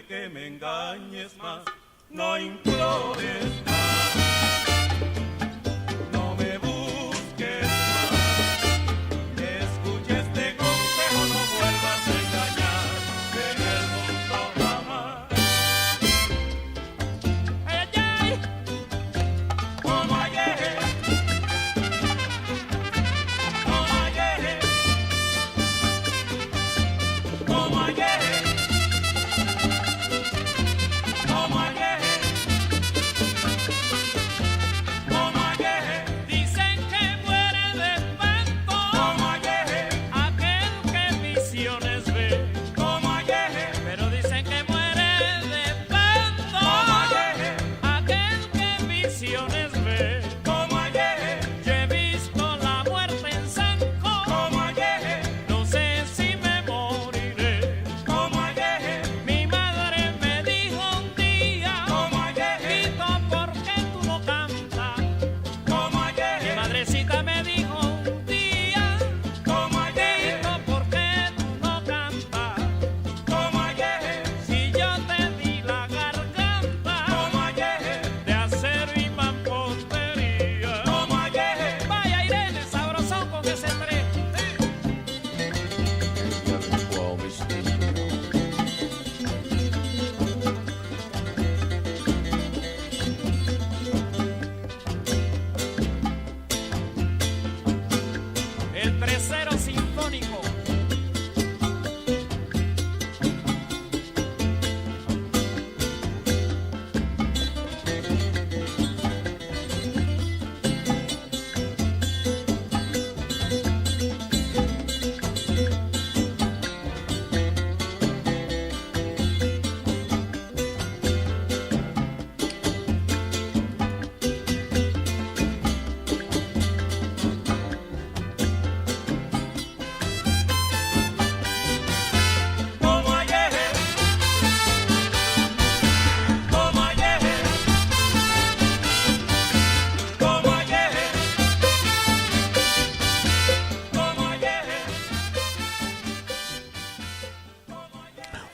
Que me engañes más, no implores más, no me busques más, escucha este consejo, no vuelvas a engañar en el mundo jamás. Ay, ay, como ayer, como ayer, como ayer.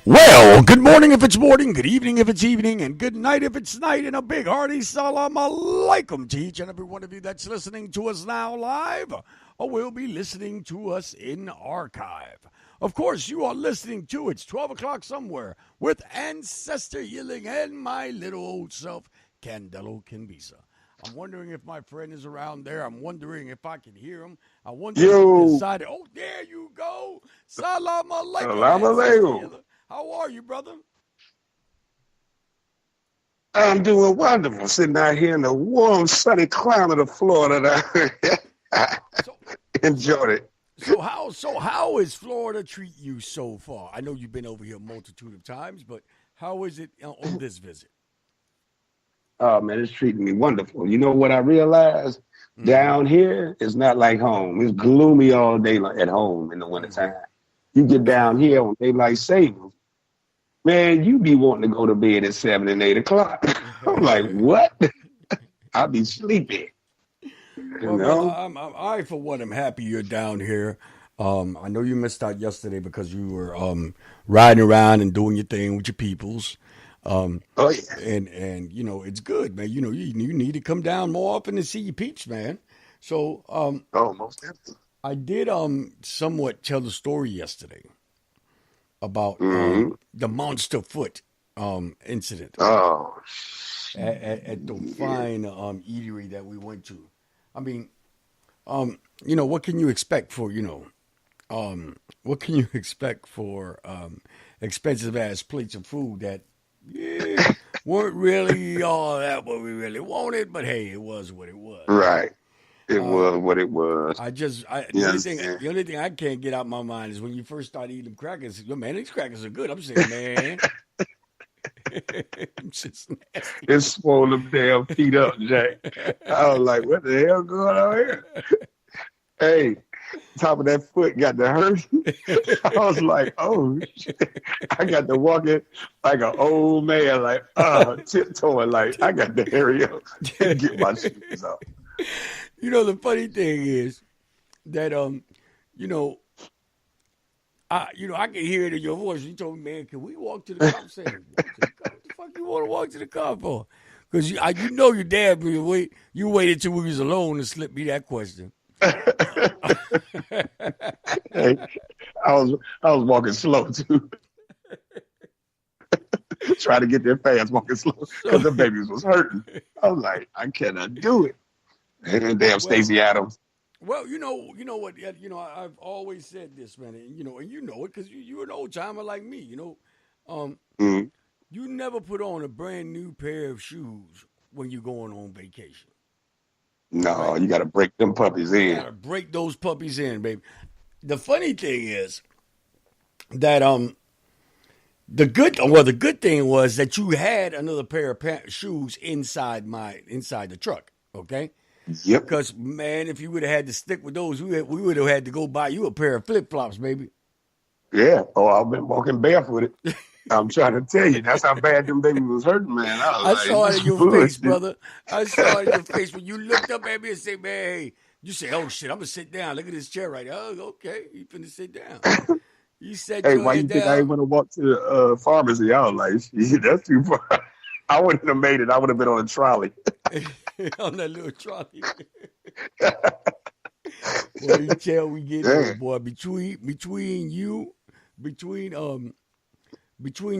Well, good morning if it's morning, good evening if it's evening, and good night if it's night, and a big hearty salam alaikum to each and every one of you that's listening to us now live, or will be listening to us in archive. Of course, you are listening to It's 12 o'clock somewhere with Ancestor yelling and my little old self, Candelo Kimbisa. I'm wondering if my friend is around there. I'm wondering if I can hear him. I wonder if he decided, oh, there you go. Salam alaikum. Salam alaikum. How are you, brother? I'm doing wonderful, sitting out here in the warm, sunny climate of Florida. Enjoyed it. So how is Florida treat you so far? I know you've been over here a multitude of times, but how is it on this visit? Oh man, it's treating me wonderful. You know what I realized? Mm-hmm. Down here, it's not like home. It's gloomy all day at home in the Mm-hmm. wintertime. You get down here on daylight savings, man, you be wanting to go to bed at 7 and 8 o'clock. I'm like, what? I be sleeping, you Well, brother, know? I for one am happy you're down here. I know you missed out yesterday because you were riding around and doing your thing with your peoples. Um, Oh yeah. and it's good, man. You need to come down more often and see your peeps, man. So Oh, most definitely. I did somewhat tell the story yesterday about Hmm. the monster foot incident Oh at the shit. fine eatery that we went to. I mean, what can you expect for what can you expect for expensive ass plates of food that yeah, weren't really all that what we really wanted, but hey, it was what it was, right? Right. It Uh, was what it was. the You only thing understand? the only thing I can't get out my mind is when you first start eating them crackers. Yo, man, these crackers are good. I'm saying, man, it's just nasty. It swole them damn feet up, Jack. I was like, what the hell going on here? Hey, top of that foot got to hurt. I was like, oh shit. I got to walk it like an old man, like tiptoeing, like I got to hurry up and get my shoes off. The funny thing is that you know, I can hear it in your voice. You told me, man, can we walk to the car? I'm saying, walk to the car. What the fuck you want to walk to the car for? Because your dad, you waited till we was alone to slip me that question. Hey, I was walking slow too, trying to get there fast, walking slow because So, the babies was hurting. I was like, I cannot do it. And then damn well, Stacey Adams. well, you know what? I've always said this, man, and you know it because you're an old timer like me. Um, Mm, you never put on a brand new pair of shoes when you're going on vacation, no, right? you got to break them puppies You in. gotta break those puppies in, baby. The funny thing is that the good thing was that you had another pair of shoes inside the truck, okay? Yep. Because man, if you would have had to stick with those, we would have had to go buy you a pair of flip flops, baby. Yeah. Oh, I've been walking barefooted. I'm trying to tell you, that's how bad them babies was hurting, man. I I was like, saw it this in your face, bullshit. brother. I saw it in your face when you looked up at me and said, "Man, hey," you say, "Oh shit, I'm gonna sit down. Look at this chair right there." Oh, okay, you finna sit down. You sat Hey, your why ass you think I down ain't want to walk to the pharmacy? I was like, shit, that's too far. I wouldn't have made it. I would have been on a trolley. on that little trolley. Boy, you tell we getting old, Damn. boy. Between between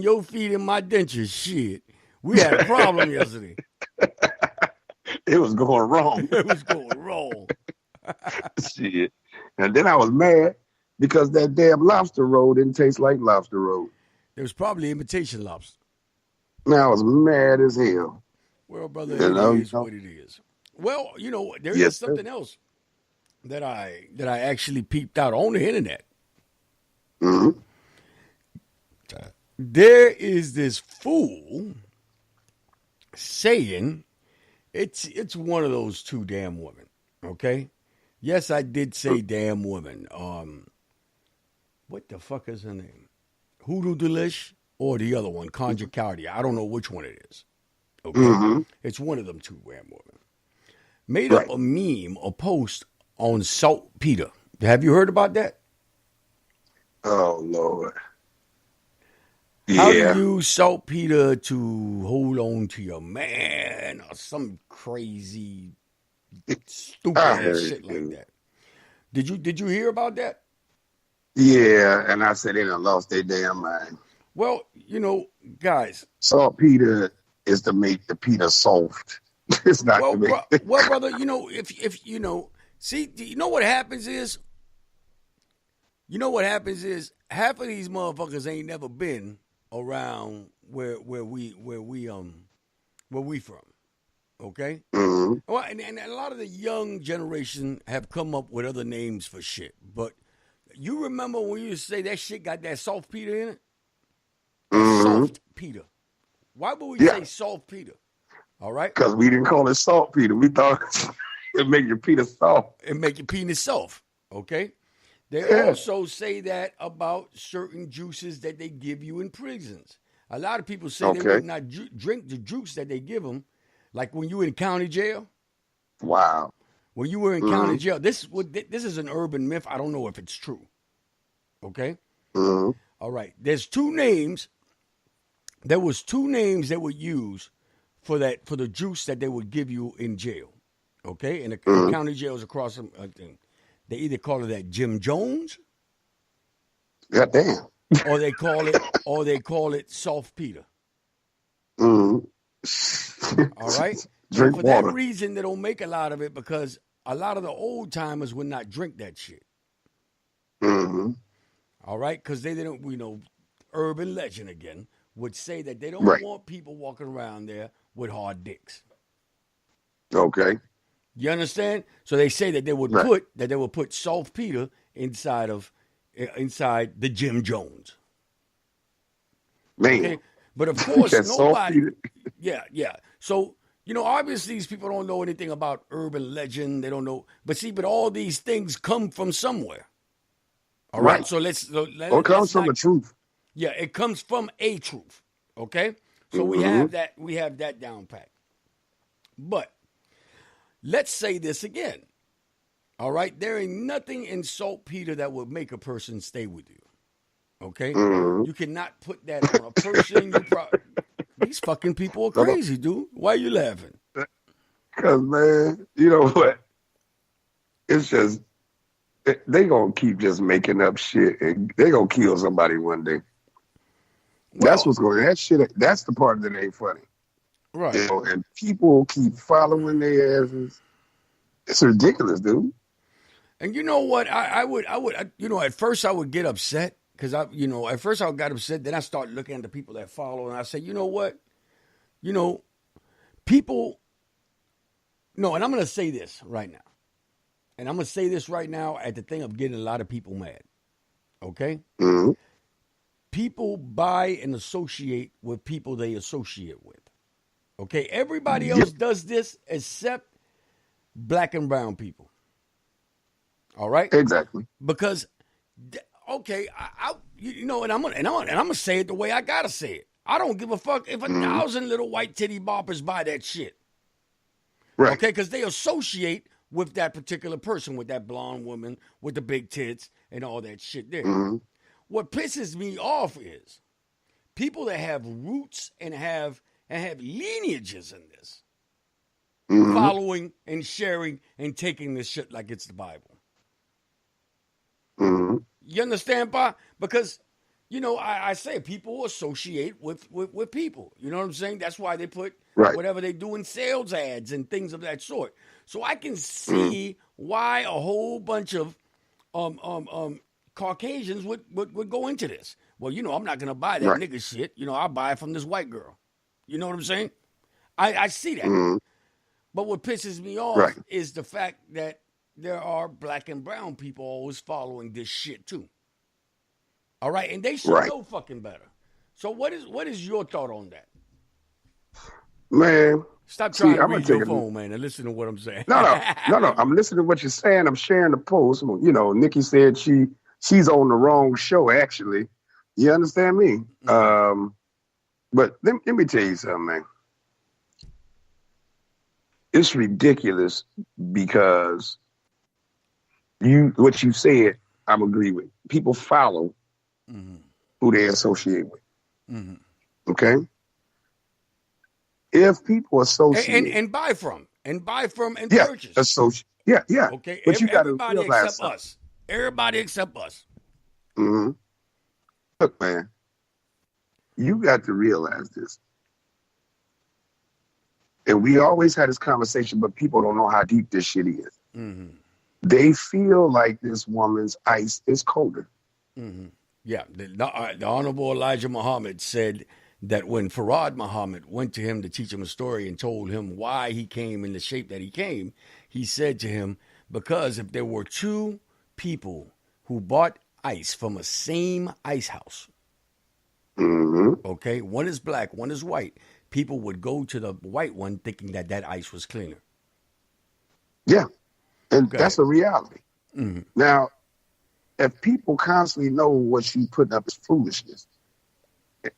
your feet and my dentures, shit. We had a problem yesterday. It was going wrong. It was going wrong. Shit. And then I was mad because that damn lobster roll didn't taste like lobster roll. It was probably imitation lobster. Man, I was mad as hell. Well, brother, You it know, you is know. what it is. Well, there is Yes, sir. something else that I actually peeped out on the internet. Hmm. There is this fool saying it's one of those two damn women. Okay. Yes, I did say damn woman. What the fuck is her name? Hoodoo Delish or the other one, Conjure County. I don't know which one it is. Okay, Hmm. it's one of them two damn women. Made up Right. a meme, a post on saltpeter. Have you heard about that? Oh Lord. How to Yeah. use saltpeter to hold on to your man or some crazy stupid I ass heard shit like you. that. Did you hear about that? Yeah, and I said they done lost their damn mind. Well, guys. Saltpeter is to make the pita soft. It's not to make. Well, brother. If see, what happens is half of these motherfuckers ain't never been around where we from. Okay. Hmm. Well, and a lot of the young generation have come up with other names for shit. But you remember when you used to say that shit got that soft Peter in it? That Hmm. soft Peter. Why would we Yeah. say soft Peter? All right? Because we didn't call it saltpeter. We thought it'd make your penis soft. And make your penis soft. Okay? They Yeah. also say that about certain juices that they give you in prisons. A lot of people say they would not drink the juice that they give them, like when you were in county jail. Wow. When you were in county jail, this is an urban myth. I don't know if it's true. Okay? Mm-hmm. All right. There's two names. There was two names that were used for the juice that they would give you in jail. Okay? And the county jails across them, they either call it that Jim Jones, God damn. or they call it saltpeter. Mm-hmm. All right? Drink and for water. that reason, they don't make a lot of it because a lot of the old timers would not drink that shit. Mm-hmm. All right? Because they didn't, urban legend again would say that they don't want people walking around there with hard dicks. Okay. You understand? So they say that they would put saltpeter inside the Jim Jones. Man. Okay? But of course, That's nobody. saltpeter. Yeah. So, obviously these people don't know anything about urban legend. They don't know. But all these things come from somewhere. All right. So let's it comes from the truth. Yeah, it comes from a truth. Okay? So we have that down pat. But let's say this again. All right? There ain't nothing in saltpeter that would make a person stay with you. Okay? You cannot put that on a person. These fucking people are crazy, dude. Why are you laughing? Because, man, you know what? It's just, they going to keep just making up shit, and they going to kill somebody one day. That's what's going on. That's the part that ain't funny. Right. And people keep following their asses. It's ridiculous, dude. And you know what? I would, at first I would get upset because at first I got upset. Then I start looking at the people that follow, and I say, you know what? People. No, and I'm going to say this right now. And I'm going to say this right now at the thing of getting a lot of people mad. Okay? Mm-hmm. People buy and associate with people they associate with. Okay? Everybody else does this except black and brown people. All right? Exactly. Because, okay, and I'm gonna say it the way I gotta say it. I don't give a fuck if 1,000 little white titty boppers buy that shit. Right. Okay? Because they associate with that particular person, with that blonde woman, with the big tits, and all that shit there. Mm-hmm. What pisses me off is people that have roots and have lineages in this, following and sharing and taking this shit like it's the Bible. Mm-hmm. You understand, Pa? Because, I say people associate with people. You know what I'm saying? That's why they put whatever they do in sales ads and things of that sort. So I can see why a whole bunch of Caucasians would go into this. Well, I'm not going to buy that nigga shit. I'll buy it from this white girl. You know what I'm saying? I see that. Mm-hmm. But what pisses me off is the fact that there are black and brown people always following this shit too. All right? And they should know fucking better. So what is your thought on that? Man. Stop trying to read your phone, man, and listen to what I'm saying. No. I'm listening to what you're saying. I'm sharing the post. Nikki said she's on the wrong show, actually. You understand me? Mm-hmm. But let me tell you something, man. It's ridiculous because what you said, I'm agree with. People follow who they associate with. Mm-hmm. Okay? If people associate and buy from and purchase. Associate. Yeah. Okay. But you got to everybody realize except something. us. Everybody except us. Mm-hmm. Look, man, you got to realize this. And we always had this conversation, but people don't know how deep this shit is. Mm-hmm. They feel like this woman's ice is colder. Mm-hmm. Yeah. The Honorable Elijah Muhammad said that when Farad Muhammad went to him to teach him a story and told him why he came in the shape that he came, he said to him, because if there were two people who bought ice from a same ice house, okay, one is black, one is white, people would go to the white one thinking that ice was cleaner. Yeah. And Okay. that's a reality. Mm-hmm. Now, if people constantly know what she's putting up is foolishness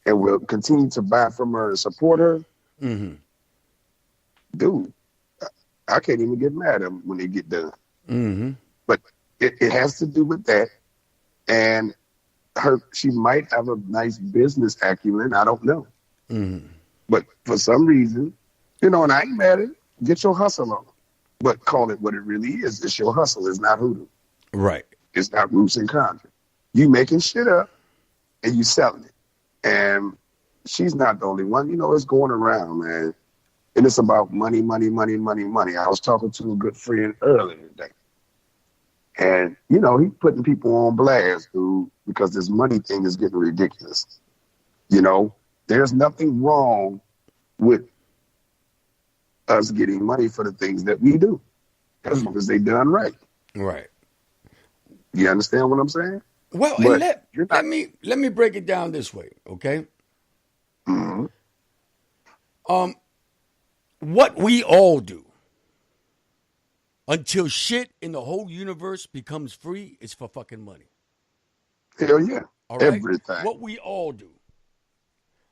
and will continue to buy from her and support her, Mm-hmm. dude, I can't even get mad at them when they get done. Mm-hmm. But it has to do with that. And she might have a nice business acumen. I don't know. Mm-hmm. But for some reason, and I ain't mad at it. Get your hustle on. But call it what it really is. It's your hustle. It's not hoodoo. Right. It's not roots and conjure. You making shit up and you selling it. And she's not the only one. It's going around, man. And it's about money, money, money, money, money. I was talking to a good friend earlier today. And, he's putting people on blast, dude, because this money thing is getting ridiculous. There's nothing wrong with us getting money for the things that we do, as long as they done right. Right. You understand what I'm saying? Well, But let me break it down this way, okay? Mm-hmm. What we all do until shit in the whole universe becomes free is for fucking money. Hell yeah. All right? Everything. What we all do.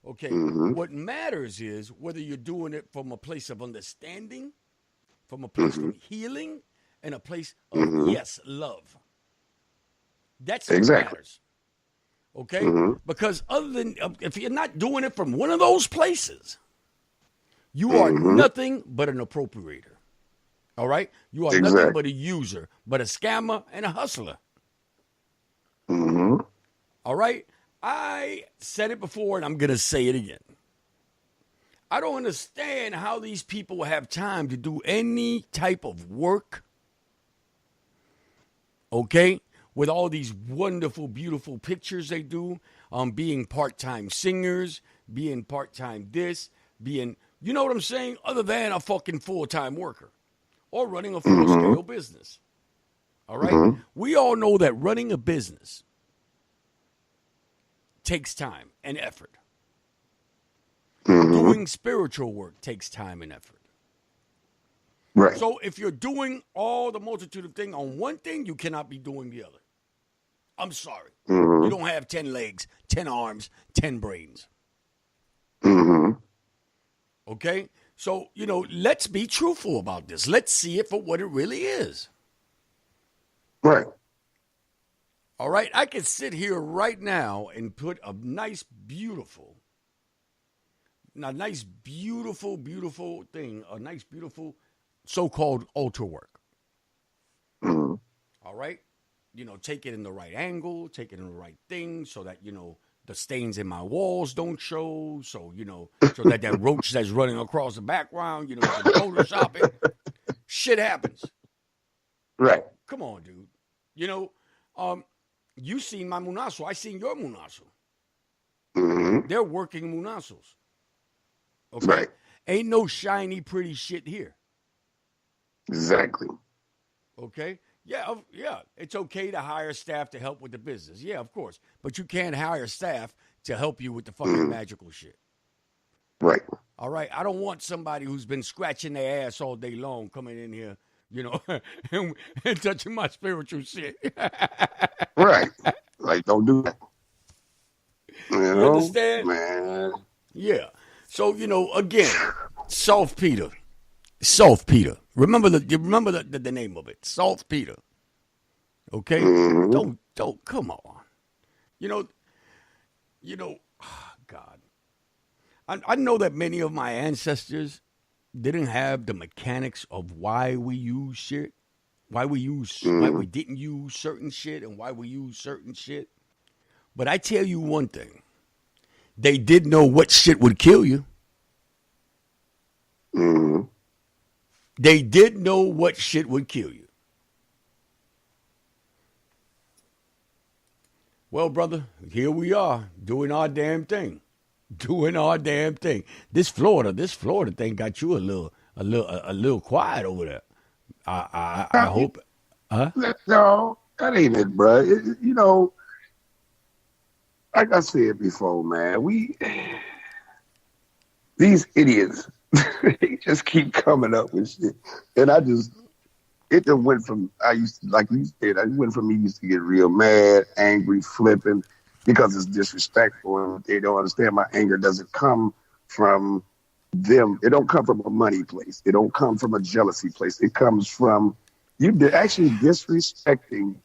Okay. Mm-hmm. What matters is whether you're doing it from a place of understanding, from a place of healing, and a place of, yes, love. That's what matters. Okay? Because other than, if you're not doing it from one of those places, you are nothing but an appropriator. All right? You are nothing but a user, but a scammer and a hustler. All right? I said it before and I'm going to say it again. I don't understand how these people have time to do any type of work, okay, with all these wonderful, beautiful pictures they do, being part-time singers, being part-time this, being, you know what I'm saying, other than a fucking full-time worker or running a full-scale business. All right? We all know that running a business takes time and effort. Doing spiritual work takes time and effort. Right. So if you're doing all the multitude of things on one thing, you cannot be doing the other. I'm sorry. You don't have 10 legs, 10 arms, 10 brains. Okay? So, let's be truthful about this. Let's see it for what it really is. Right. All right? I can sit here right now and put a nice, beautiful thing, a nice, beautiful so-called altar work. All right? Take it in the right angle, take it in the right thing so that, the stains in my walls don't show. So, so that roach that's running across the background, you can Photoshop it. Shit happens. Right. Come on, dude. You seen my munaso. I seen your munaso. They're working munasos. Okay? Right. Ain't no shiny, pretty shit here. Exactly. Okay? Yeah, it's okay to hire staff to help with the business. Yeah, of course. But you can't hire staff to help you with the fucking magical shit. Right. All right? I don't want somebody who's been scratching their ass all day long coming in here, and touching my spiritual shit. Right. Like, don't do that. You understand? Man. Yeah. So, again, saltpeter. Remember the name of it. Saltpeter. Okay? Don't come on. God. I know that many of my ancestors didn't have the mechanics of why we use shit, why we didn't use certain shit, and why we use certain shit. But I tell you one thing. They did know what shit would kill you. They did know what shit would kill you. Well, brother, here we are doing our damn thing. This Florida thing got you a little quiet over there. I hope. Huh? No, that ain't it, bro. Like I said before, man, these idiots, they just keep coming up with shit. And it just went from, like you said, I went from me used to get real mad, angry, flipping, because it's disrespectful. And they don't understand my anger doesn't come from them. It don't come from a money place. It don't come from a jealousy place. It comes from you actually disrespecting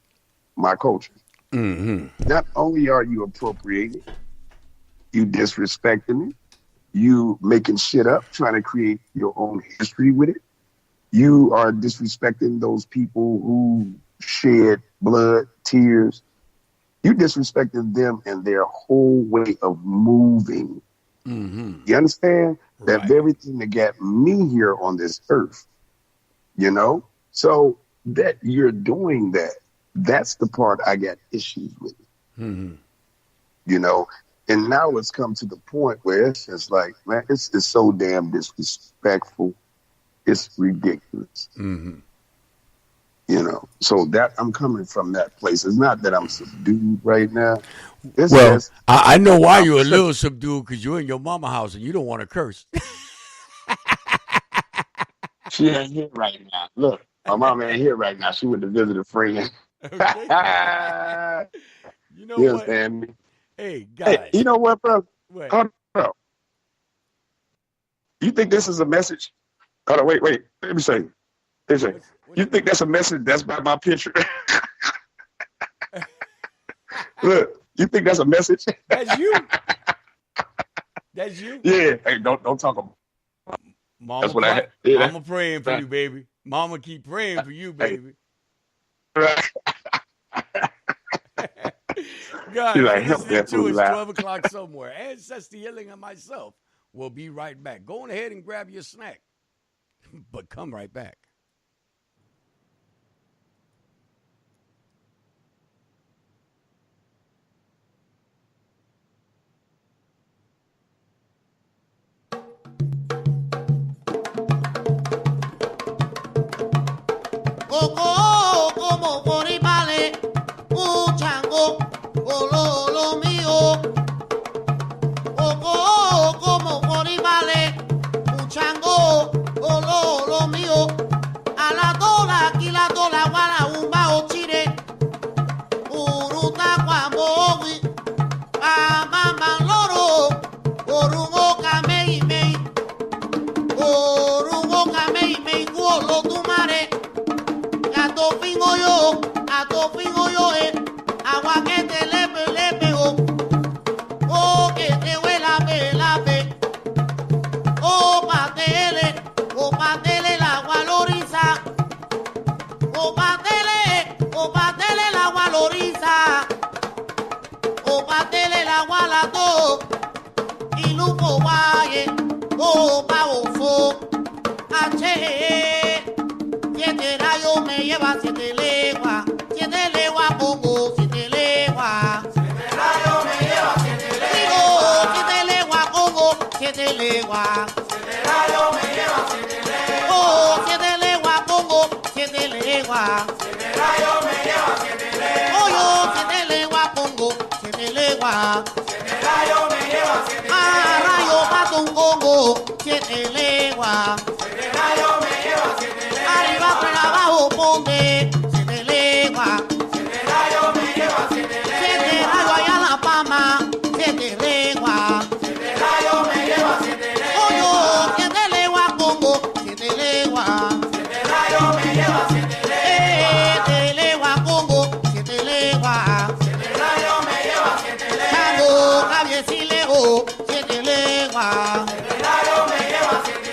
my culture. Mm-hmm. Not only are you appropriating, you disrespecting it, you making shit up, trying to create your own history with it. You are disrespecting those people who shed blood, tears. You disrespecting them and their whole way of moving. Mm-hmm. You understand? Right. That very thing that got me here on this earth, you know? So that you're doing that, that's the part I got issues with. Mm-hmm. You know? And now it's come to the point where it's just like, man, it's so damn disrespectful. It's ridiculous. Mm-hmm. You know? So that I'm coming from that place. It's not that I'm subdued right now. It's Well, just, I know why you're a little subdued, because you're in your mama house and you don't want to curse. she ain't here right now. Look, my mom ain't here right now. She went to visit a friend. Okay. You know You what? understand me? Hey, guys. Hey, you know what, bro? What? Hold on. You think this is a message? Hold on, wait. Let me say. You think that's a message that's by my picture? Look, you think that's a message? That's you. That's you. Yeah. Hey, don't talk about. Mama, That's what I had. Yeah, Mama praying for you, baby. Mama keep praying for you, baby. right. Guys, She's you're like, help listening that to fool it's out. 12 o'clock somewhere. Ancestor Healing and myself will be right back. Go on ahead and grab your snack, but come right back. Coco, como por y vale, un chango, lo mío. Coco, como por y vale, un chango, lo mío. A la dola, aquí la dola, guara, un bao chire. Uruta, guambowi, a loro, orungo, camei, mei. Orungo, camei, mei, guolo, tu mare. A to fingo yo, agua que te le pegó, oh que te huela pe, oh patele el agua loriza, oh patele el agua loriza, oh patele el agua la to, y lupo valle, oh pavo siete rayos me lleva 7 leguas, 7 leguas pongo 7 leguas. 7 rayos me lleva 7 leguas. Digo 7 leguas pongo 7 leguas. 7 rayos me lleva 7 leguas. Oh, 7 leguas pongo 7 leguas. 7 rayos me lleva 7 leguas. Oh, yo 7 leguas pongo 7 leguas. 7 rayos me lleva 7 leguas. Ah, rayo pato un congo 7 leguas. 7 rayos me lleva 7 leguas. Arriba por abajo ponte 7 leguas. 7 rayos me lleva 7 leguas. 7 rayos allá la Pama 7 leguas. 7 rayos me lleva 7 leguas. Oh, yo 7 leguas pongo 7 leguas. 7 rayos me lleva 7 leguas. 7 leguas pongo 7 leguas. 7 rayos me lleva 7 leguas. Chango, cabiecileo 7 leguas. 7 rayos me lleva 7 leguas.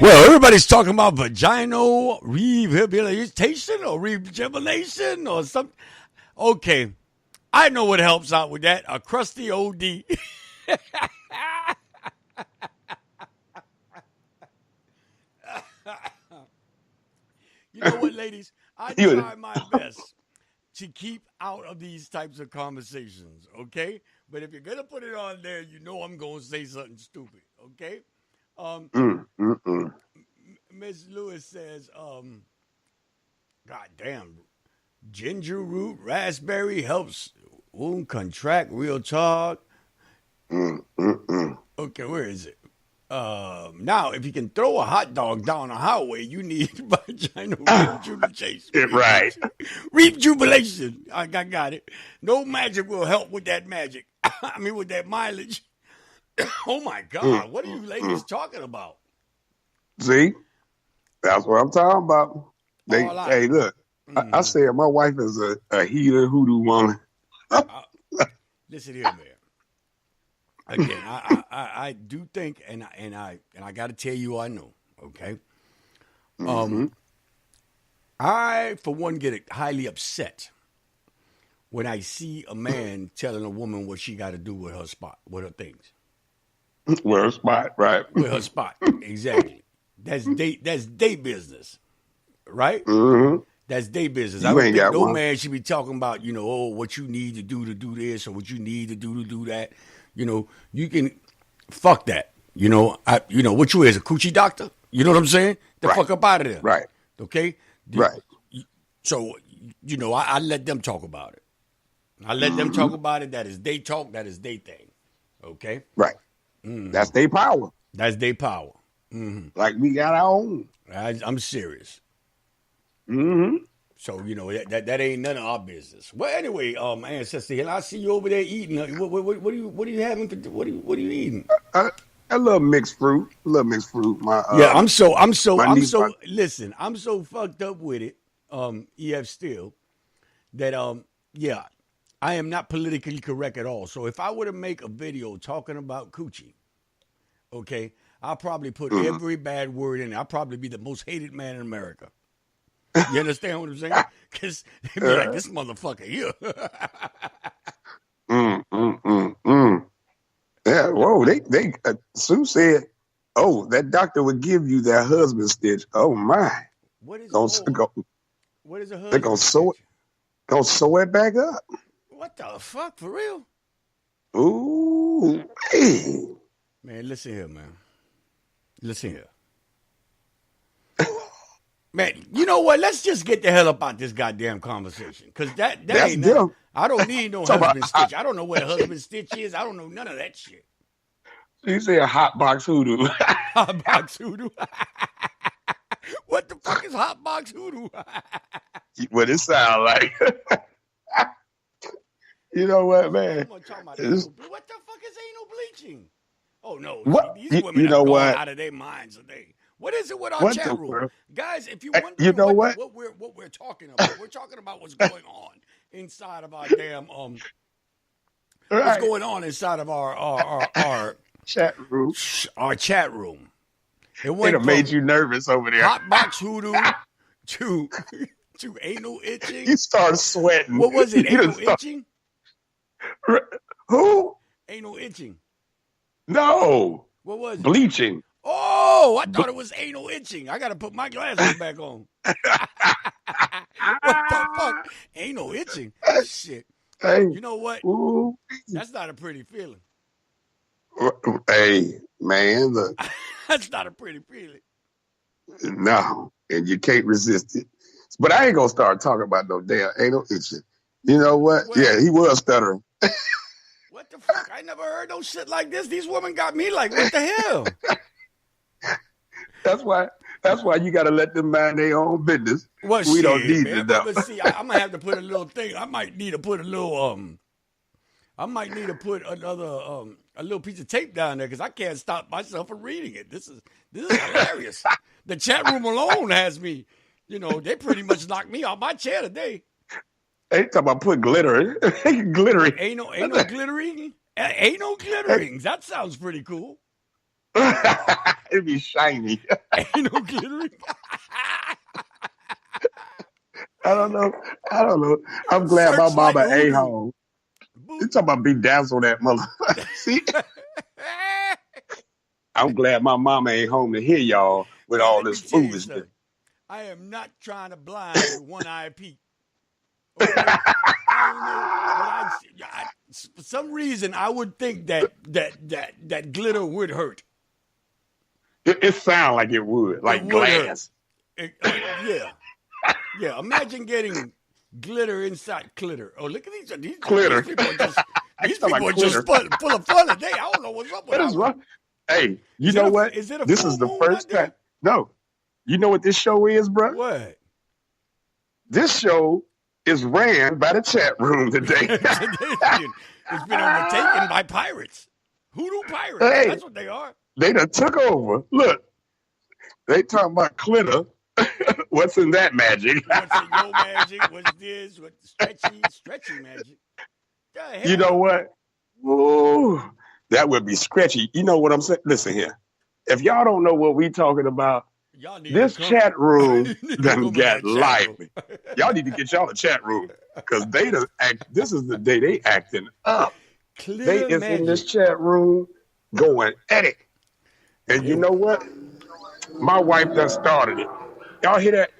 Well, everybody's talking about vaginal rehabilitation or rejuvenation or something. Okay, I know what helps out with that. A crusty OD. You know what, ladies? I try my best to keep out of these types of conversations, okay? But if you're going to put it on there, you know I'm going to say something stupid, okay? Ms. Lewis says, God damn, ginger root, raspberry helps wound contract, real talk. Okay, where is it? Now, if you can throw a hot dog down a highway, you need vaginal rejuvenation. Right. Rejubilation. I got it. No magic will help with that magic. I mean, with that mileage. Oh, my God. What are you ladies talking about? See? That's what I'm talking about. Hey, look. I said my wife is a healer hoodoo woman. Listen here, man. Again, I do think, and I got to tell you, I know. Okay. I for one get highly upset when I see a man telling a woman what she got to do with her spot, with her things. With her spot, right? With her spot, exactly. That's day business, right? That's day business. You I don't ain't think got no one. man should be talking about, what you need to do this or what you need to do that. You can fuck that. What you is, a coochie doctor? You know what I'm saying? The Right. fuck up out of there. Right. Okay? Right. So, I let them talk about it. I let them talk about it. That is they talk. That is they thing. Okay? Right. That's their power. That's their power. Like we got our own. I'm serious. Mm-hmm. So, that ain't none of our business. Well, anyway, Ancestor, and I see you over there eating. What are you having? What are you eating? A little mixed fruit. I'm so fucked up with it, EF still, that I am not politically correct at all. So if I were to make a video talking about coochie, okay, I'll probably put every bad word in it. I'll probably be the most hated man in America. You understand what I'm saying? Because they'd be like, this motherfucker here. Yeah, whoa, they Sue said, oh, that doctor would give you that husband stitch. Oh my. What is What is a husband? They're gonna sew it back up. What the fuck, for real? Ooh, hey. Man, listen here, man. Listen here. Man, you know what? Let's just get the hell up out this goddamn conversation. Because that ain't nothing. I don't need no husband stitch. I don't know what a husband stitch is. I don't know none of that shit. You say a hot box hoodoo. Hot box hoodoo. What the fuck is hot box hoodoo? What it sound like. You know what, man? What the fuck is anal bleaching? Oh, no. What? These women You know are what? out of their minds today. What is it with our What chat the room? world? Guys, if you You wonder know what what? we're talking about, we're talking about what's going on inside of our damn what's Right. going on inside of our Chat room. our chat room. It It went done made from you nervous over there. hot box hoodoo to anal itching. You started sweating. What was it? You done Anal start- itching? Who? Anal itching. No. What was it? Bleaching. Oh, I thought it was anal itching. I got to put my glasses back on. What the fuck? Anal itching? Shit. Hey. You know what? Ooh. That's not a pretty feeling. Hey, man. Look, That's not a pretty feeling. no. And you can't resist it. But I ain't going to start talking about no damn anal itching. You know what? Well- Yeah, he was stuttering. What the fuck? I never heard no shit like this. These women got me like, what the hell? That's why you got to let them mind their own business. Well, We don't shit, need man. to know. But see, I'm gonna have to put a little thing. I might need to put a little I might need to put another a little piece of tape down there because I can't stop myself from reading it. This is hilarious. The chat room alone has me. You know, they pretty much knocked me off my chair today. They talking about put glitter. Glittery. Ain't no glittering. Ain't no glitterings. That sounds pretty cool. It'd be shiny. Ain't no glittering. I don't know. I'm glad my Search mama like ain't hoodoo. home. You talking about bedazzle that mother? See, I'm glad my mama ain't home to hear y'all with all Let me this tell you foolishness. something. I am not trying to blind with one eye peek. Okay? I don't know, but for some reason I would think that glitter would hurt. It sound like it would, like would glass. Yeah. Imagine getting glitter inside glitter. Oh, look at these Glitter. These people are just, these Talking people are about just full of fun today. I don't know what's up with What is them. wrong? Hey, you Is know it a- what? is it a This full is the moon first out there? time. No, you know what this show is, bro? What? This show is ran by the chat room today. It's been overtaken by pirates. Hoodoo pirates. Hey. That's what they are. They done took over. Look, they talking about glitter. What's in that magic? What's in your magic? What's this? What's stretchy magic? The hell? You know what? Ooh, that would be sketchy. You know what I'm saying? Listen here. If y'all don't know what we talking about, Y'all need this to come- chat room You need to done come in got that chat lively. room. Y'all need to get y'all a chat room because they done act. This is the day they acting up. Clear They is magic. in this chat room going at it. And you know what? My wife done started it. Y'all hear that?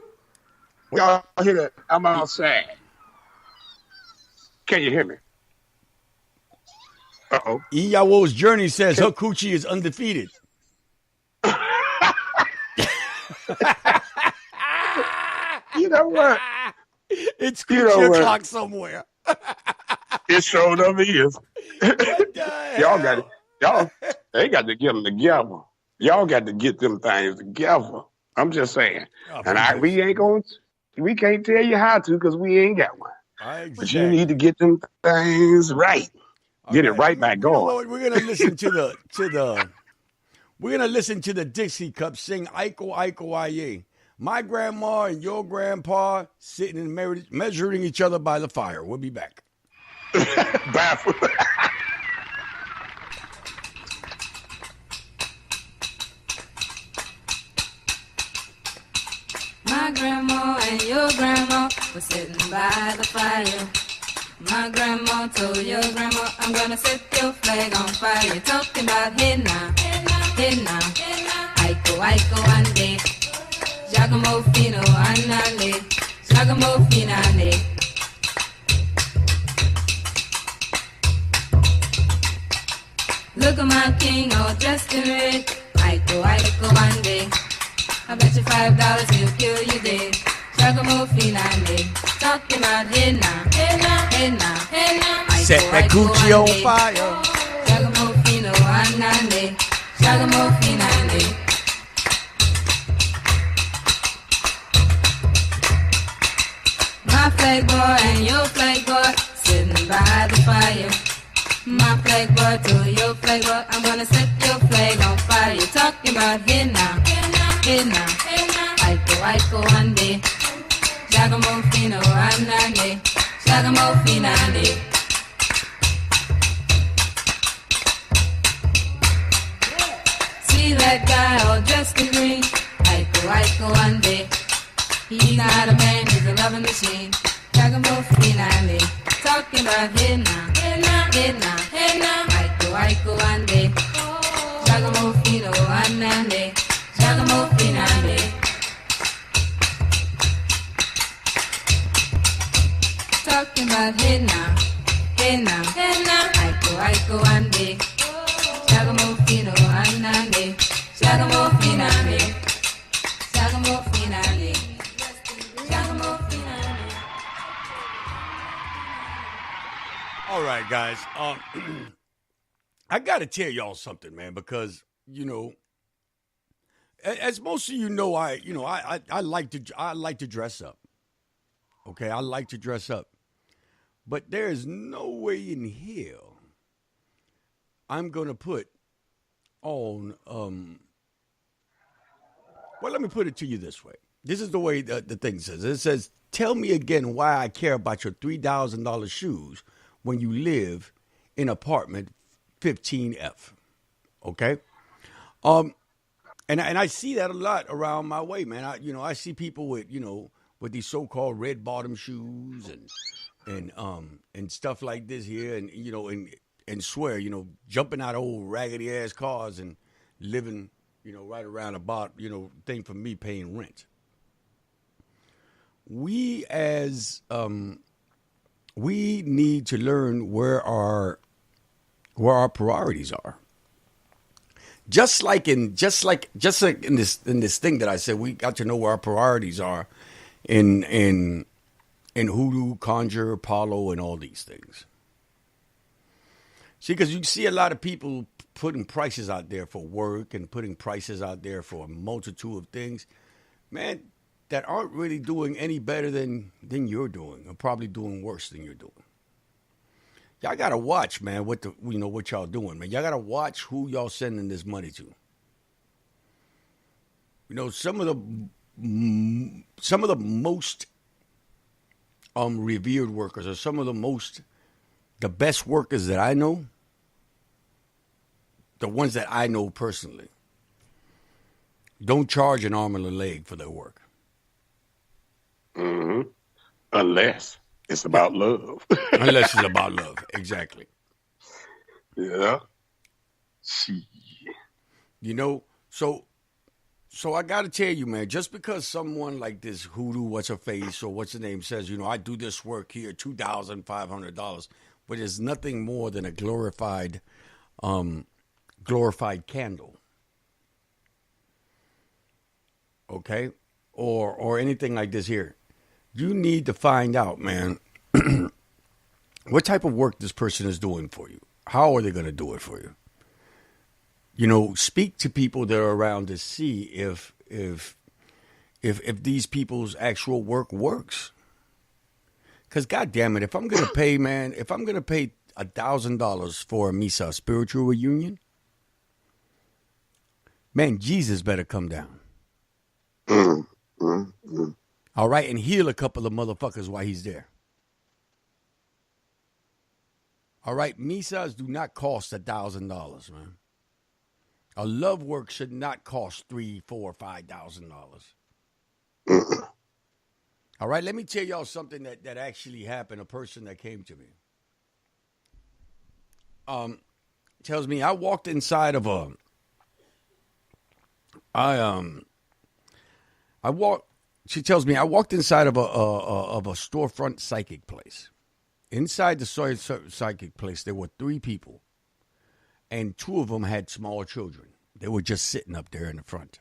Y'all hear that? I'm outside. Can you hear me? Uh-oh. Iyawo's journey says her coochie is undefeated. You know what? It's You know coochie what? o'clock somewhere. It showed up is. What the Y'all hell? got it. Y'all, they got to get them together. Y'all got to get them things together. I'm just saying. Oh, And we can't tell you how to because we ain't got one. But you need to get them things right. Get it right back You know going. what? We're gonna listen to the Dixie Cup sing Iko Iko Aye. My grandma and your grandpa sitting and measuring each other by the fire. We'll be back. Baffled. My grandma and your grandma were sitting by the fire. My grandma told your grandma, I'm gonna set your flag on fire. You're talking about hey now, Aiko, Aiko, ande. Giacomo fino, anale. Giacomo finale. Look at my king all dressed in red. Aiko, Aiko, ande. I bet you $5 he'll kill you dead. Giacomo finale. Talking about hey now, Aiko, Set that Aiko, coochie on ande. fire. Giacomo fino, anale. Giacomo finale. My flag boy and your flag boy sitting by the fire. My flag boy to your flag boy, I'm gonna set your flag on fire. You're talking about hey now, Aiko, Aiko, ande. Giacomo fino, anale. Ragamuffin. See that guy all dressed in green. Aiko one day. He's not a man, he's a loving machine. Ragamuffin. Talking about hey now, hey now, hey now, hey now. Aiko one day. Ragamuffin one day. Ragamuffin. Talking about hey now, hey now, hey now. Aiko one day. Ragamuffin one day. Ragamuffin. Ragamuffin. All right, guys. I got to tell y'all something, man, because, you know, as most of you know, I like to dress up. Okay, I like to dress up. But there is no way in hell I'm going to put on well, let me put it to you this way. This is the way the thing says. It says, tell me again why I care about your $3,000 shoes when you live in apartment 15F. Okay? And I see that a lot around my way, man. I see people with these so-called red bottom shoes and stuff like this here, and swear, jumping out of old raggedy ass cars and living, right around about, thing for me paying rent. We we need to learn where our priorities are. Just like in this thing that I said, we got to know where our priorities are in hoodoo, conjure, Apollo, and all these things. See, because you see a lot of people putting prices out there for work and putting prices out there for a multitude of things, man, that aren't really doing any better than you're doing, or probably doing worse than you're doing. Y'all gotta watch, man, what y'all doing, man. Y'all gotta watch who y'all sending this money to. Some of the most revered workers, or some of the best workers that I know, the ones that I know personally, don't charge an arm and a leg for their work. Mm-hmm. Unless it's about love. Unless it's about love, exactly. Yeah. See. So I got to tell you, man, just because someone like this hoodoo, what's her face, or what's her name says, I do this work here, $2,500, but it's nothing more than a glorified candle. Okay? Or anything like this here. You need to find out, man, what type of work this person is doing for you. How are they going to do it for you? Speak to people that are around to see if these people's actual work works. Because, goddamn it, if I'm going to pay, man, if I'm going to pay $1,000 for a misa, spiritual reunion, man, Jesus better come down. All right, and heal a couple of motherfuckers while he's there. All right, misas do not cost $1,000, man. A love work should not cost $3,000, $4,000, $5,000. All right, let me tell y'all something that actually happened. A person that came to me tells me I walked inside of She tells me I walked inside of a storefront psychic place. Inside the psychic place, there were 3 people, and 2 of them had small children. They were just sitting up there in the front.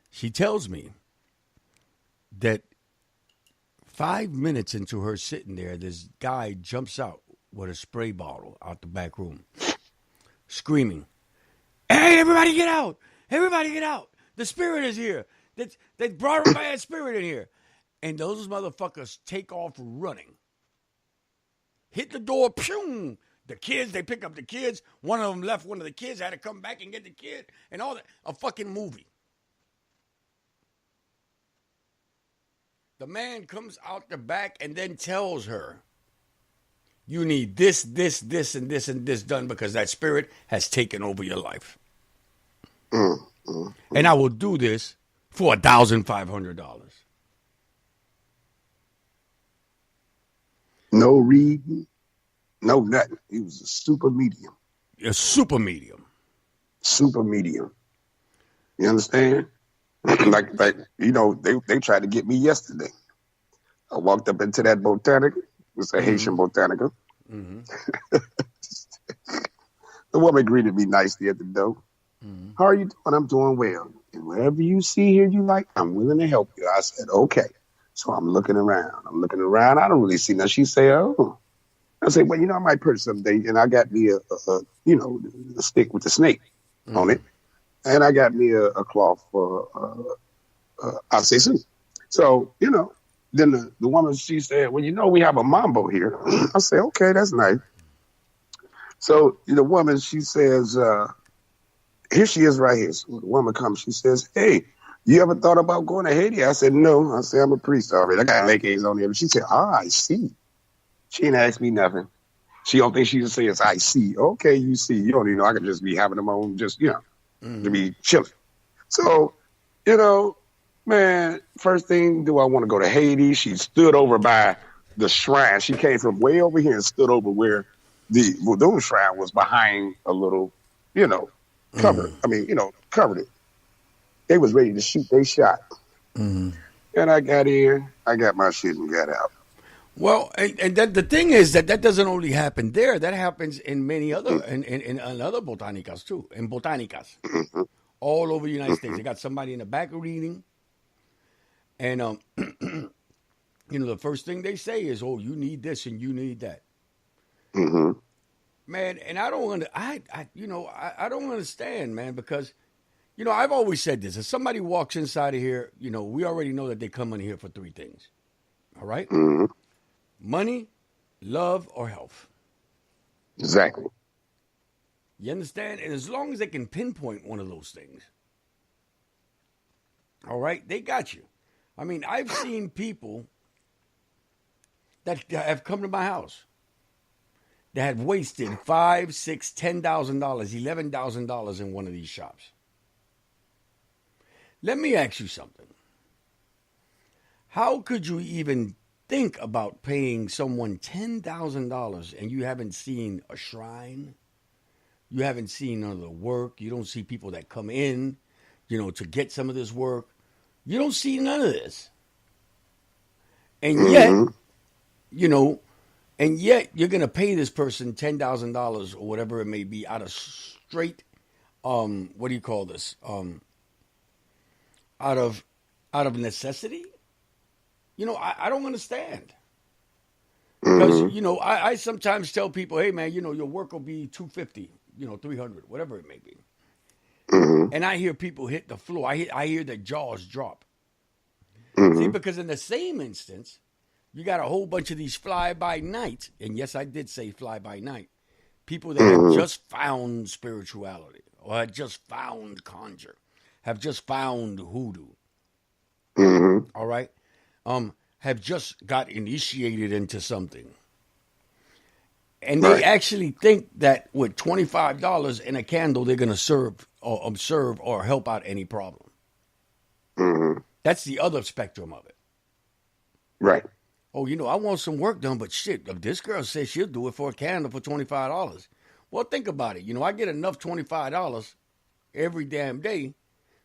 She tells me that 5 minutes into her sitting there, this guy jumps out with a spray bottle out the back room, screaming, "Hey, everybody get out! Everybody get out! The spirit is here! They brought a bad spirit in here." And those motherfuckers take off running. Hit the door, pew! The kids, they pick up the kids. One of them left one of the kids, had to come back and get the kid, and all that. A fucking movie. The man comes out the back and then tells her, you need this, this, this, and this, and this done because that spirit has taken over your life. And I will do this for $1,500. No reading, no nothing. He was a super medium. A super medium. Super medium. You understand? like you know, they tried to get me yesterday. I walked up into that botanica. It's a Haitian botanica. The woman greeted me nicely at the door. How are you doing? I'm doing well. And whatever you see here you like, I'm willing to help you. I said, okay. So I'm looking around. I don't really see nothing. She said, oh. I said, well, you know, I might purchase someday. And I got me a stick with the snake on it. And I got me a cloth for Ancestor. So, you know, then the woman, she said, well, you know, we have a mambo here. I said, okay, that's nice. So the woman, she says, here she is right here. So the woman comes, she says, hey, you ever thought about going to Haiti? I said, no. I said, I'm a priest already. I got legs on there. She said, I see. She didn't ask me nothing. She don't think she just says, I see. Okay, you see. You don't even know. I could just be having them on, just, you know, to be chilling. So, you know, man, first thing, do I want to go to Haiti? She stood over by the shrine. She came from way over here and stood over where the Vodou shrine was behind a little, you know, cover. I mean, you know, covered it. They was ready to shoot. They shot. And I got in. I got my shit and got out. Well, and the thing is that doesn't only happen there. That happens in many other in other botanicas too. In botanicas, all over the United States, they got somebody in the back reading, and you know, the first thing they say is, "Oh, you need this and you need that." Man, and I don't I don't understand, man, because you know, I've always said this: if somebody walks inside of here, you know, we already know that they come in here for three things. All right. Money, love, or health. Exactly. You understand? And as long as they can pinpoint one of those things, all right, they got you. I mean, I've seen people that have come to my house that have wasted $5,000, $6,000, $10,000, $11,000 in one of these shops. Let me ask you something. How could you even think about paying someone $10,000 and you haven't seen a shrine? You haven't seen none of the work. You don't see people that come in, you know, to get some of this work. You don't see none of this. And yet, you know, you're going to pay this person $10,000 or whatever it may be out of straight, what do you call this? Out of necessity? You know, I don't understand. Because, you know, I sometimes tell people, hey, man, you know, your work will be $250, you know, $300, whatever it may be. And I hear people hit the floor. I hear their jaws drop. See, because in the same instance, you got a whole bunch of these fly-by-night, and yes, I did say fly-by-night, people that have just found spirituality or have just found conjure, have just found hoodoo. All right? Have just got initiated into something. And they actually think that with $25 in a candle, they're going to serve or observe or help out any problem. That's the other spectrum of it. Right. Oh, you know, I want some work done, but shit, if this girl says she'll do it for a candle for $25. Well, think about it. You know, I get enough $25 every damn day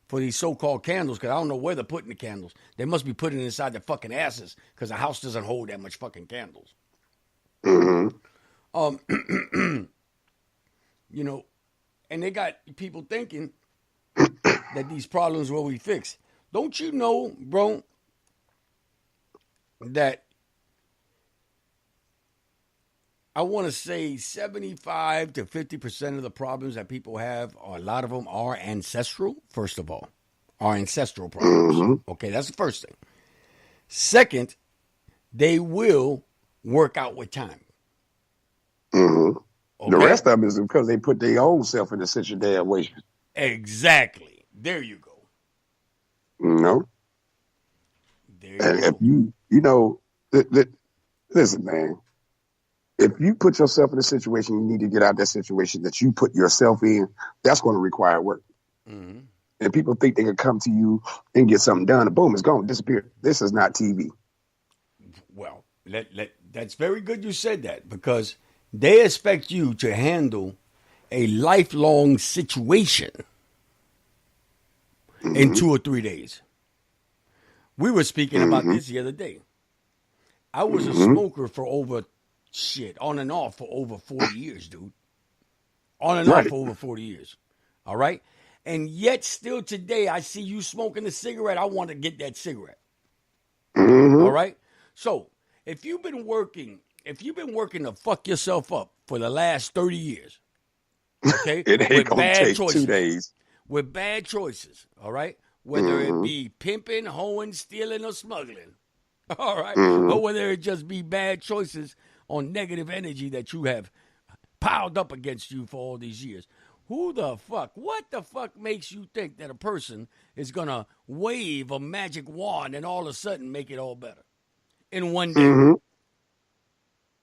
for these so-called candles, because I don't know where they're putting the candles. They must be putting it inside their fucking asses, because the house doesn't hold that much fucking candles. You know, and they got people thinking that these problems will be fixed. Don't you know, bro, that I want to say 75 to 50% of the problems that people have, or a lot of them, are ancestral, first of all. Are ancestral problems. Okay, that's the first thing. Second, they will work out with time. Okay? The rest of them is because they put their own self in a situation. Exactly. There you go. No. There And you if go. listen, man, if you put yourself in a situation, you need to get out of that situation that you put yourself in, that's going to require work. Mm-hmm. And people think they can come to you and get something done, and boom, it's gone, disappear. This is not TV. Well, that's very good you said that because they expect you to handle a lifelong situation in Mm-hmm. 2 or 3 days. We were speaking about Mm-hmm. this the other day. I was a Mm-hmm. smoker for on and off for over 40 years, dude. On and off Right. for over 40 years. All right? And yet, still today, I see you smoking a cigarette. I want to get that cigarette. All Mm-hmm. right? So, if you've been working to fuck yourself up for the last 30 years, okay, It ain't with gonna bad take 2 choices, days. all right, whether it Mm-hmm. be pimping, hoeing, stealing, or smuggling, all right, Mm-hmm. or whether it just be bad choices on negative energy that you have piled up against you for all these years. What the fuck makes you think that a person is gonna wave a magic wand and all of a sudden make it all better in one day? Mm-hmm.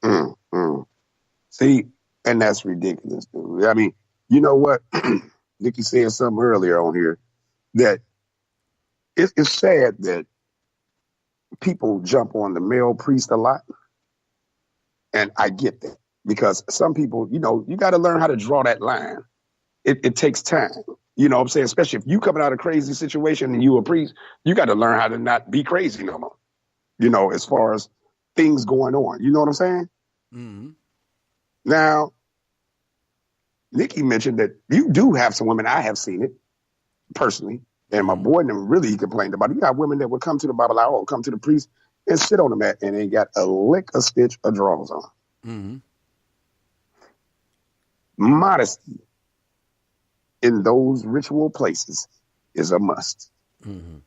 Mm-hmm. See, and that's ridiculous, dude. I mean, you know what? Nikki said something earlier on here that it's sad that people jump on the male priest a lot. And I get that because some people, you got to learn how to draw that line. It takes time. You know what I'm saying? Especially if you coming out of a crazy situation and you a priest, you got to learn how to not be crazy no more. As far as things going on. You know what I'm saying? Mm-hmm. Now, Nikki mentioned that you do have some women. I have seen it personally. And my boy and them really complained about it. You got women that would come to the Babalawo or come to the priest and sit on the mat and ain't got a lick, a stitch, of drawers on. Mm-hmm. Modesty in those ritual places is a must. Mm-hmm.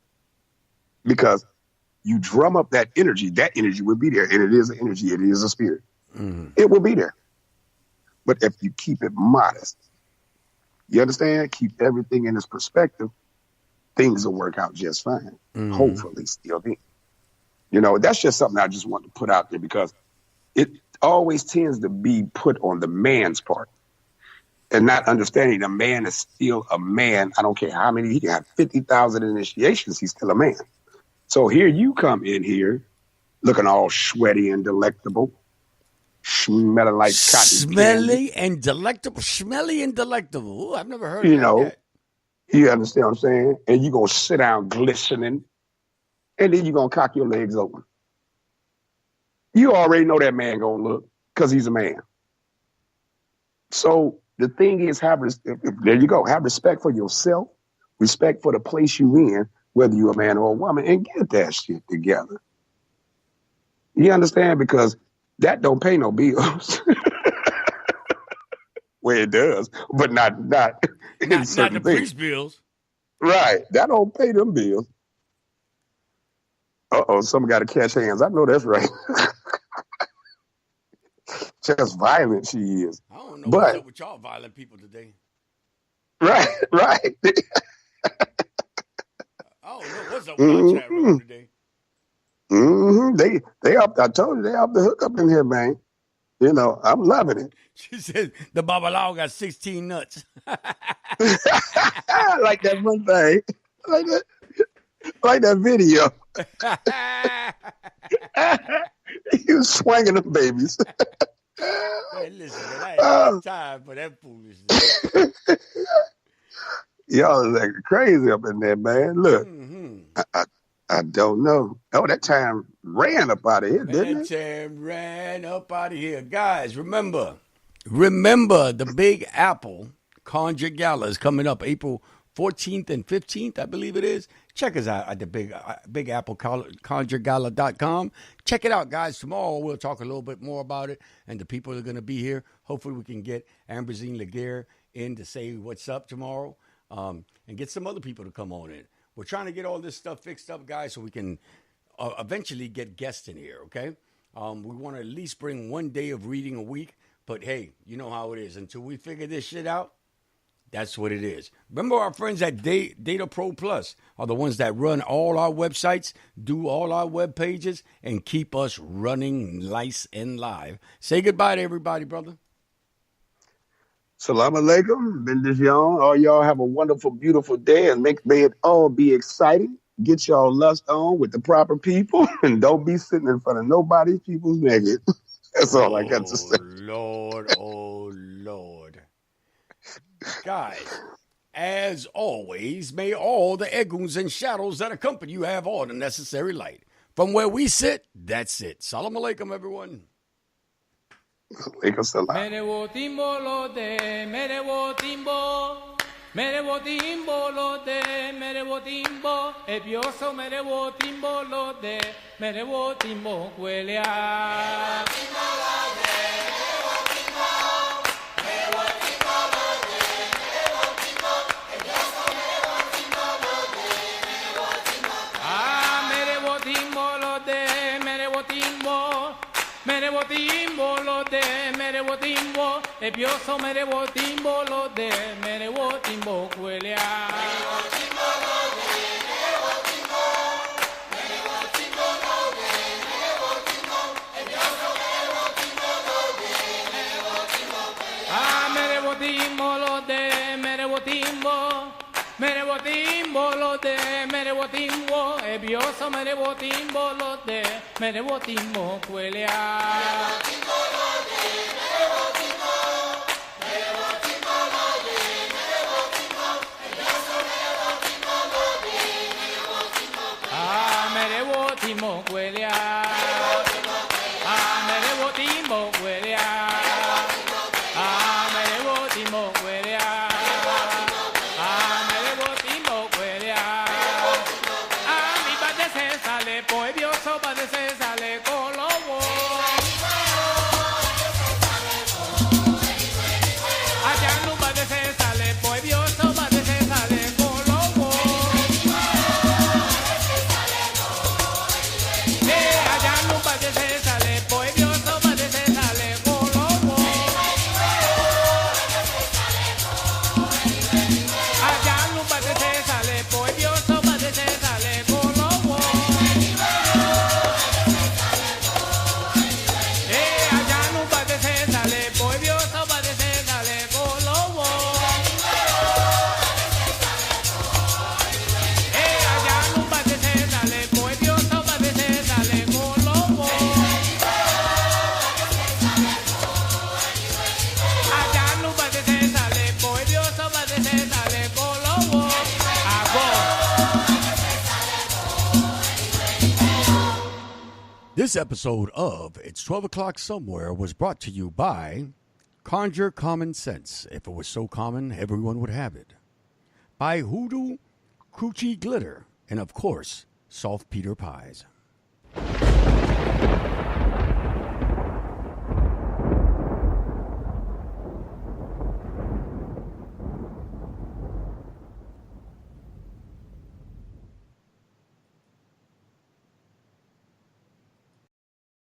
Because you drum up that energy will be there. And it is an energy, it is a spirit. Mm-hmm. It will be there. But if you keep it modest, you understand? Keep everything in its perspective, things will work out just fine. Mm-hmm. Hopefully still then. That's just something I just want to put out there because it always tends to be put on the man's part and not understanding a man is still a man. I don't care how many, he can have 50,000 initiations, he's still a man. So here you come in here looking all sweaty and delectable, smelling like cotton candy. Smelly and delectable. Ooh, I've never heard You it like know, that. you understand what I'm saying? And you're going to sit down glistening and then you're going to cock your legs open. You already know that man going to look because he's a man. So the thing is, there you go. Have respect for yourself, respect for the place you in, whether you're a man or a woman, and get that shit together. You understand? Because that don't pay no bills. Well, it does, but not in Not certain the things. priest bills. Right. That don't pay them bills. Someone got to catch hands. I know that's right. Just violent she is. I don't know what's up with y'all violent people today. Right. I don't know what's up with our chat room today. Mm-hmm. They up. I told you they up the hook up in here, man. I'm loving it. She said the Babalao got 16 nuts. Like that one thing. Like that video. You swinging them babies. Man, listen, man, I ain't got time for that foolishness. Y'all are crazy up in there, man. Look, I don't know. Oh, that time ran up out of here, didn't it? That time ran up out of here. Guys, remember the Big Apple Conjure Gala is coming up April 14th and 15th, I believe it is. Check us out at the Big Apple ConjureGala.com. Check it out, guys. Tomorrow we'll talk a little bit more about it and the people that are going to be here. Hopefully we can get Amberzine Laguerre in to say what's up tomorrow and get some other people to come on in. We're trying to get all this stuff fixed up, guys, so we can eventually get guests in here, okay? We want to at least bring one day of reading a week. But, hey, you know how it is. Until we figure this shit out, That's what it is. Remember our friends at Data Pro Plus are the ones that run all our websites, do all our web pages, and keep us running nice and live. Say goodbye to everybody, brother. Salam alaikum, bendición. All y'all have a wonderful, beautiful day, and may it all be exciting. Get y'all lust on with the proper people, and don't be sitting in front of nobody's people's naked. That's all I got to say. Oh, Lord. Guys, as always, may all the eguns and shadows that accompany you have all the necessary light. From where we sit, that's it. Salam alaikum, everyone. Alaikum salam. Mere wo timbo lo de, mere wo timbo. Mere wo timbo lo de, mere wo timbo. Ebioso mere wo timbo lo de, mere wo timbo huelea. Timbo lo de mere wo timbo e pioso mere wo timbo lo de mere wo timbo huelea mere wo timbo lo de mere wo timbo mere wo timbo lo de mere wo timbo e pioso mere wo timbo lo de mere wo timbo mere wo timbo lo de mere wo timbo mere wo timbo lo de mere wo timbo e pioso mere wo timbo lo de mere wo timbo huelea Timbo huele a mere wo timbo huele a mere wo timbo huele a mere wo timbo huele a mi padre se sale pues Dios padre se sale con lobo allá no padre se sale pues Dios padre se sale con lobo This episode of It's 12 O'Clock Somewhere was brought to you by Conjure Common Sense. If it was so common, everyone would have it. By Hoodoo Coochie Glitter. And, of course, Saltpeter Pies.